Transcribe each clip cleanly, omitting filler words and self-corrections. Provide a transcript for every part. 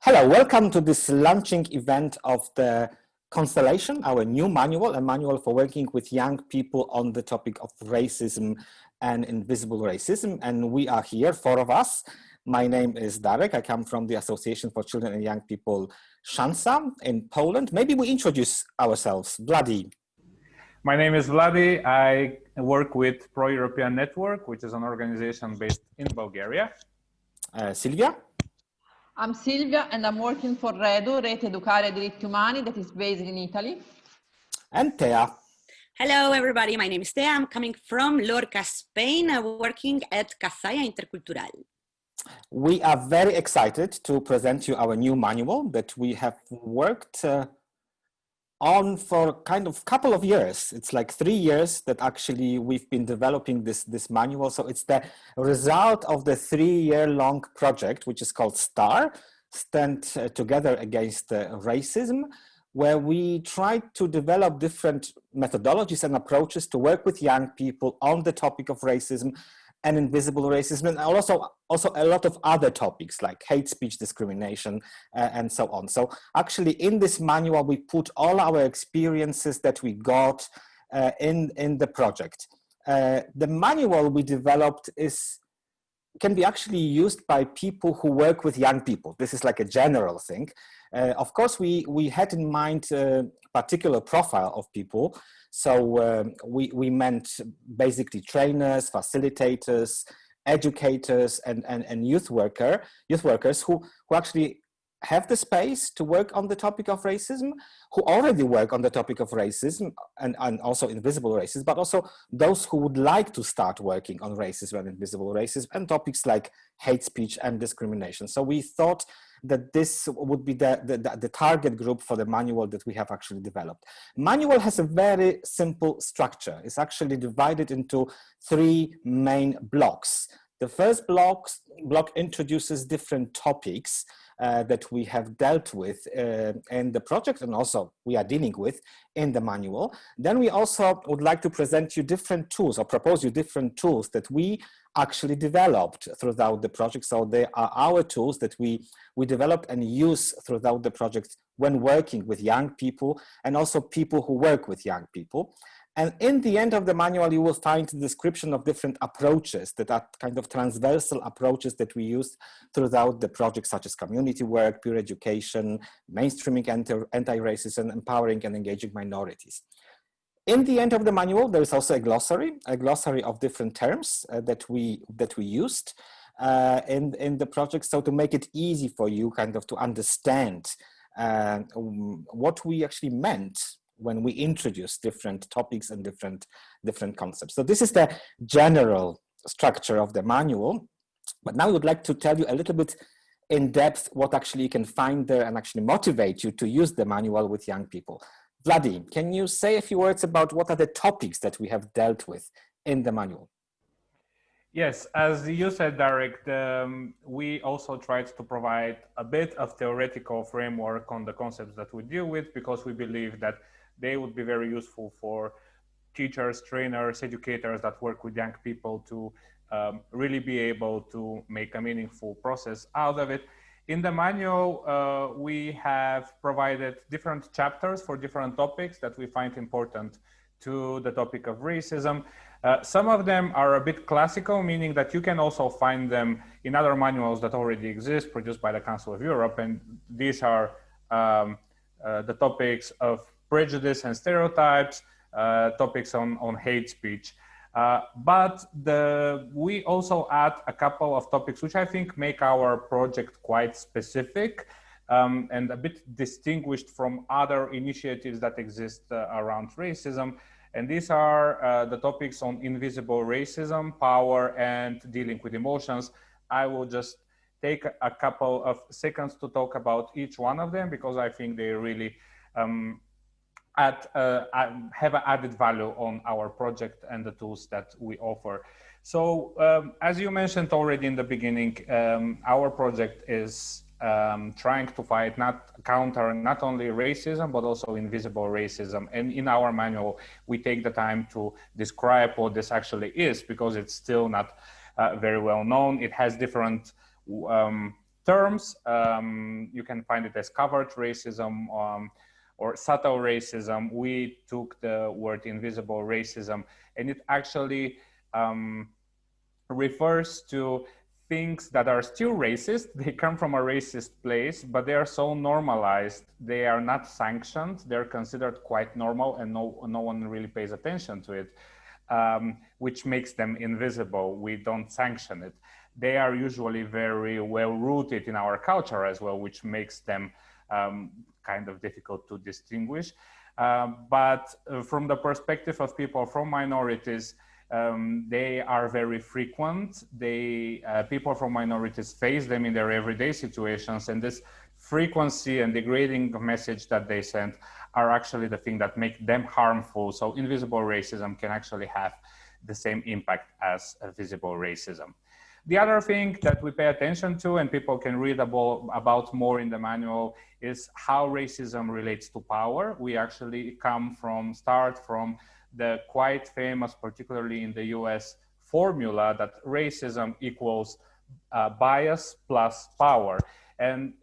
Hello, welcome to this launching event of the Constellation, our new manual, a manual for working with young people on the topic of racism and invisible racism. And we are here, four of us. My name is Darek. I come from the Association for Children and Young People, SZANSA in Poland. Maybe we introduce ourselves. Vladi. My name is Vladi. I work with Pro-European Network, which is an organization based in Bulgaria. Silvia. I'm Silvia and I'm working for REDU, Rete Educare Diritti Umani, that is based in Italy. And Thea. Hello everybody, my name is Thea. I'm coming from Lorca, Spain, working at Cazalla Intercultural. We are very excited to present you our new manual that we have worked on for kind of couple of years. It's like 3 years that actually we've been developing this manual. So it's the result of the 3-year-long project, which is called STAR, Stand Together Against Racism, where we tried to develop different methodologies and approaches to work with young people on the topic of racism and invisible racism, and also a lot of other topics like hate speech, discrimination, and so on. So actually in this manual, we put all our experiences that we got in the project. The manual we developed can be actually used by people who work with young people. This is like a general thing. Of course, we had in mind a particular profile of people. So we meant basically trainers, facilitators, educators, and youth workers who actually have the space to work on the topic of racism, who already work on the topic of racism and also invisible racism, but also those who would like to start working on racism and invisible racism and topics like hate speech and discrimination. So we thought that this would be the target group for the manual that we have actually developed. Manual has a very simple structure. It's actually divided into 3 main blocks. The first block introduces different topics that we have dealt with in the project and also we are dealing with in the manual. Then we also would like to present you different tools or propose you different tools that we actually developed throughout the project. So they are our tools that we developed and use throughout the project when working with young people and also people who work with young people. And in the end of the manual, you will find a description of different approaches that are kind of transversal approaches that we used throughout the project, such as community work, peer education, mainstreaming anti-racism, empowering and engaging minorities. In the end of the manual, there is also a glossary of different terms that we used in the project. So to make it easy for you kind of to understand what we actually meant when we introduce different topics and different concepts. So this is the general structure of the manual. But now I would like to tell you a little bit in depth what actually you can find there and actually motivate you to use the manual with young people. Vladi, can you say a few words about what are the topics that we have dealt with in the manual? Yes, as you said, Derek, we also tried to provide a bit of theoretical framework on the concepts that we deal with because we believe that they would be very useful for teachers, trainers, educators that work with young people to really be able to make a meaningful process out of it. In the manual, we have provided different chapters for different topics that we find important to the topic of racism. Some of them are a bit classical, meaning that you can also find them in other manuals that already exist, produced by the Council of Europe. And these are the topics of prejudice and stereotypes, topics on hate speech. But we also add a couple of topics which I think make our project quite specific and a bit distinguished from other initiatives that exist around racism. And these are the topics on invisible racism, power, and dealing with emotions. I will just take a couple of seconds to talk about each one of them because I think they really have an added value on our project and the tools that we offer. So as you mentioned already in the beginning, our project is trying to counter not only racism, but also invisible racism. And in our manual, we take the time to describe what this actually is because it's still not very well known. It has different terms. You can find it as covert racism or subtle racism. We took the word invisible racism, and it actually refers to things that are still racist. They come from a racist place, but they are so normalized. They are not sanctioned. They're considered quite normal, and no one really pays attention to it, which makes them invisible. We don't sanction it. They are usually very well rooted in our culture as well, which makes them kind of difficult to distinguish. But from the perspective of people from minorities, they are very frequent. People from minorities face them in their everyday situations, and this frequency and degrading message that they send are actually the thing that make them harmful. So invisible racism can actually have the same impact as visible racism. The other thing that we pay attention to, and people can read about more in the manual, is how racism relates to power. We actually start from the quite famous, particularly in the US, formula that racism equals bias plus power. And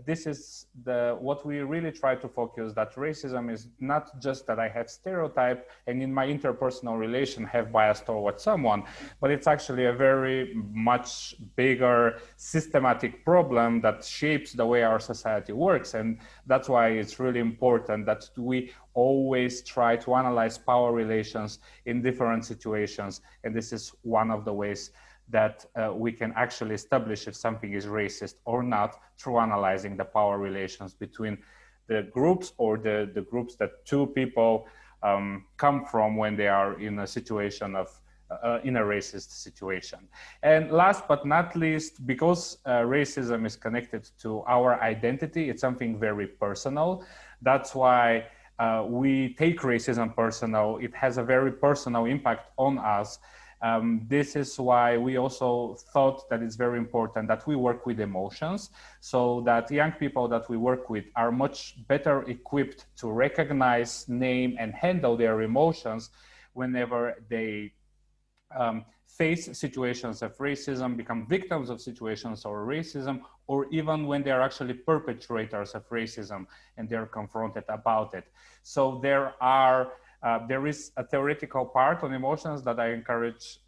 this is what we really try to focus, that racism is not just that I have stereotype and in my interpersonal relation have bias towards someone, but it's actually a very much bigger systematic problem that shapes the way our society works. And that's why it's really important that we always try to analyze power relations in different situations. And this is one of the ways that we can actually establish if something is racist or not through analyzing the power relations between the groups or the groups that two people come from when they are in a situation of, in a racist situation. And last but not least, because racism is connected to our identity, it's something very personal. That's why we take racism personal. It has a very personal impact on us. This is why we also thought that it's very important that we work with emotions, so that young people that we work with are much better equipped to recognize, name, and handle their emotions whenever they face situations of racism, become victims of situations of racism, or even when they're actually perpetrators of racism and they're confronted about it. So there is a theoretical part on emotions that I encourage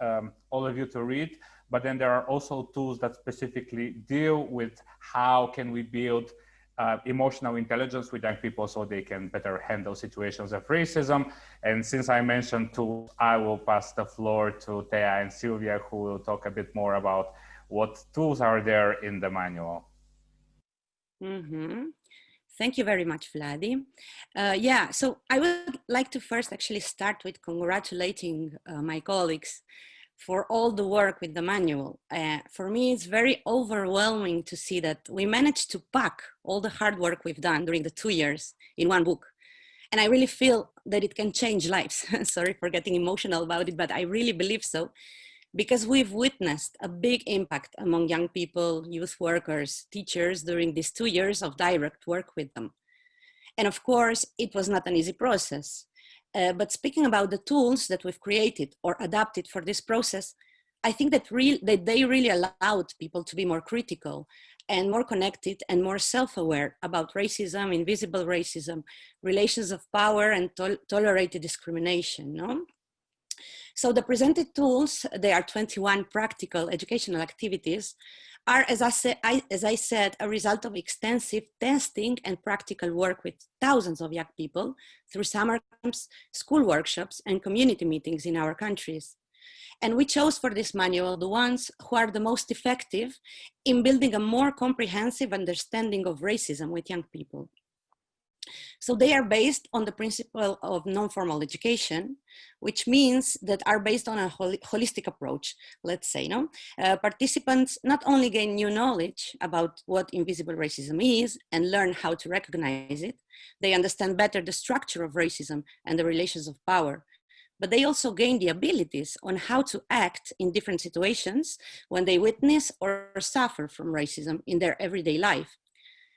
all of you to read, but then there are also tools that specifically deal with how can we build emotional intelligence with young people so they can better handle situations of racism. And since I mentioned tools, I will pass the floor to Thea and Sylvia, who will talk a bit more about what tools are there in the manual. Mm-hmm. Thank you very much, Vladi. Yeah, so I would like to first actually start with congratulating my colleagues for all the work with the manual. For me, it's very overwhelming to see that we managed to pack all the hard work we've done during the 2 years in one book. And I really feel that it can change lives. Sorry for getting emotional about it, but I really believe so, because we've witnessed a big impact among young people, youth workers, teachers during these 2 years of direct work with them. And of course, it was not an easy process. But speaking about the tools that we've created or adapted for this process, I think that they really allowed people to be more critical and more connected and more self-aware about racism, invisible racism, relations of power, and tolerated discrimination. No? So the presented tools, they are 21 practical educational activities, are, as I said, a result of extensive testing and practical work with thousands of young people through summer camps, school workshops, and community meetings in our countries. And we chose for this manual the ones who are the most effective in building a more comprehensive understanding of racism with young people. So they are based on the principle of non-formal education, which means that are based on a holistic approach, let's say. No? Participants not only gain new knowledge about what invisible racism is and learn how to recognize it, they understand better the structure of racism and the relations of power, but they also gain the abilities on how to act in different situations when they witness or suffer from racism in their everyday life.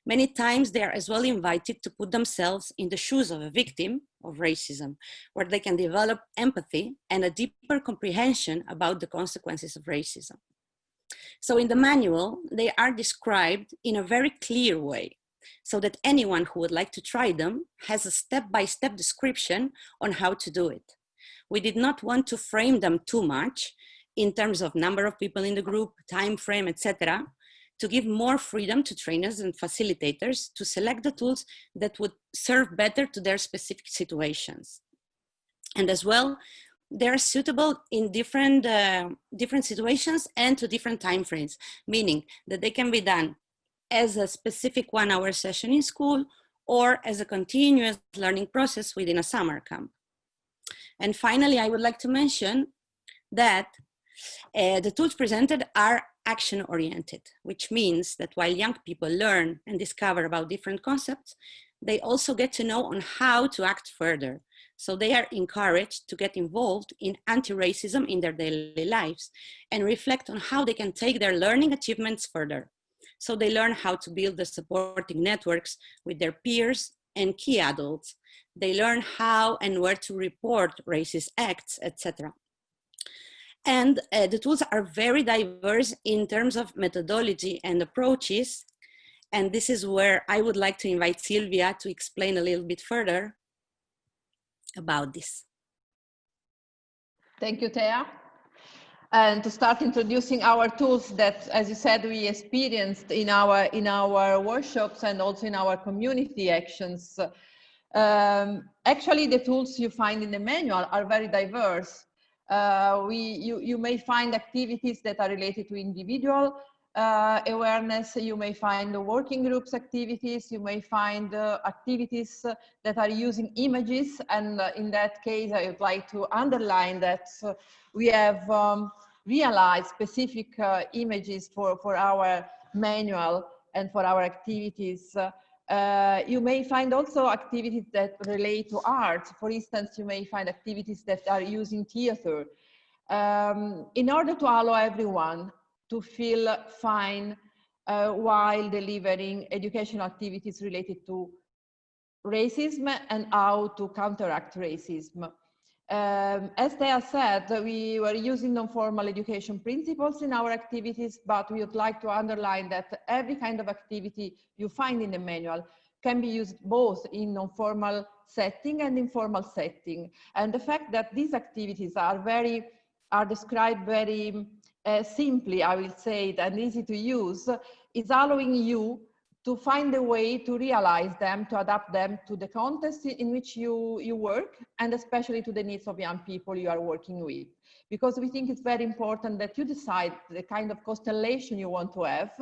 Many times they are as well invited to put themselves in the shoes of a victim of racism, where they can develop empathy and a deeper comprehension about the consequences of racism. So in the manual, they are described in a very clear way, so that anyone who would like to try them has a step-by-step description on how to do it. We did not want to frame them too much in terms of number of people in the group, time frame, etc., to give more freedom to trainers and facilitators to select the tools that would serve better to their specific situations. And as well, they're suitable in different situations and to different time frames, meaning that they can be done as a specific 1-hour session in school or as a continuous learning process within a summer camp. And finally, I would like to mention that the tools presented are action-oriented, which means that while young people learn and discover about different concepts, they also get to know on how to act further. So they are encouraged to get involved in anti-racism in their daily lives and reflect on how they can take their learning achievements further. So they learn how to build the supporting networks with their peers and key adults. They learn how and where to report racist acts, etc. And the tools are very diverse in terms of methodology and approaches. And this is where I would like to invite Silvia to explain a little bit further about this. Thank you, Thea. And to start introducing our tools that, as you said, we experienced in our workshops and also in our community actions. Actually, the tools you find in the manual are very diverse. You may find activities that are related to individual awareness. You may find the working groups activities. You may find activities that are using images. And in that case, I would like to underline that we have realized specific images for our manual and for our activities. You may find also activities that relate to art. For instance, you may find activities that are using theater. In order to allow everyone to feel fine while delivering educational activities related to racism and how to counteract racism. As Thea said, we were using non-formal education principles in our activities, but we would like to underline that every kind of activity you find in the manual can be used both in non-formal setting and informal setting. And the fact that these activities are described very simply, I will say, and easy to use, is allowing you to find a way to realize them, to adapt them to the context in which you work, and especially to the needs of young people you are working with. Because we think it's very important that you decide the kind of constellation you want to have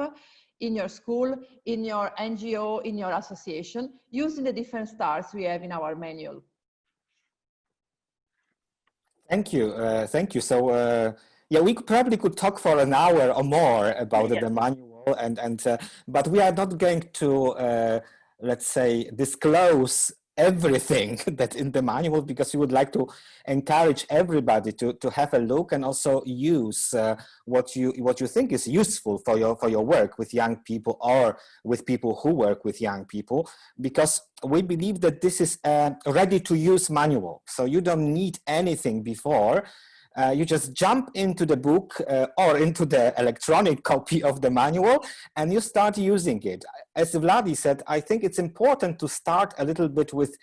in your school, in your NGO, in your association, using the different stars we have in our manual. Thank you. Thank you. So, yeah, we probably could talk for an hour or more about the manual, but we are not going to, let's say, disclose everything that's in the manual, because we would like to encourage everybody to have a look and also use what you think is useful for your work with young people or with people who work with young people, because we believe that this is a ready-to-use manual. So you don't need anything before. You just jump into the book or into the electronic copy of the manual and you start using it. As Vladi said, I think it's important to start a little bit with,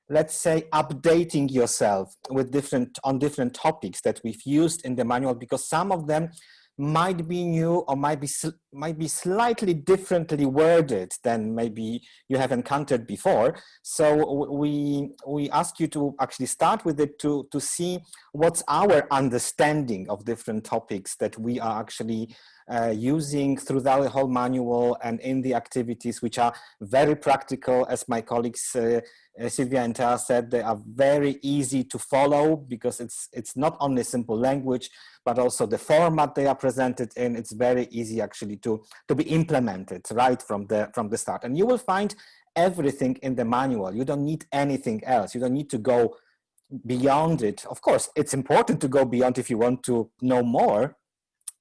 let's say, updating yourself with on different topics that we've used in the manual, because some of them might be new or might be slightly differently worded than maybe you have encountered before. So we ask you to actually start with it to see what's our understanding of different topics that we are actually using throughout the whole manual and in the activities, which are very practical. As my colleagues Silvia and Thea said, they are very easy to follow, because it's not only simple language, but also the format they are presented in. It's very easy actually to be implemented right from the start. And you will find everything in the manual. You don't need anything else. You don't need to go beyond it. Of course, it's important to go beyond if you want to know more.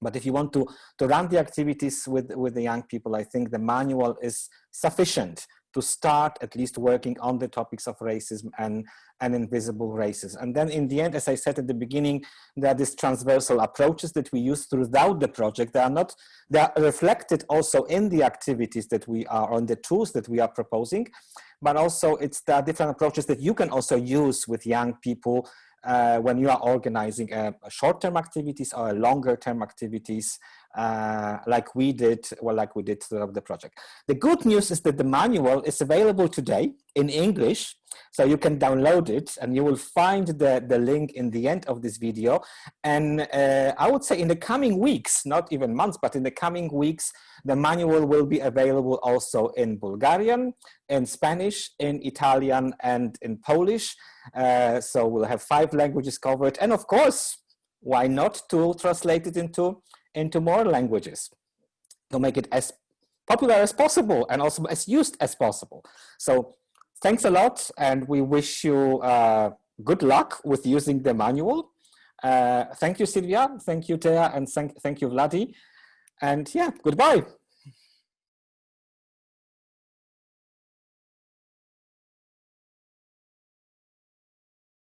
But if you want to run the activities with the young people, I think the manual is sufficient to start at least working on the topics of racism and invisible races. And then in the end, as I said at the beginning, there are these transversal approaches that we use throughout the project. They are reflected also in the activities that we are, on the tools that we are proposing, but also there are different approaches that you can also use with young people when you are organizing short-term activities or longer-term activities, like we did throughout the project. The good news is that the manual is available today in English, so you can download it, and you will find the link in the end of this video. And I would say in the coming weeks, not even months, but in the coming weeks, the manual will be available also in Bulgarian, in Spanish, in Italian, and in Polish. So we'll have 5 languages covered, and of course, why not to translate it into more languages to make it as popular as possible and also as used as possible. So thanks a lot, and we wish you good luck with using the manual. Thank you, Silvia. Thank you, Thea, and thank you, Vladi. And yeah, goodbye.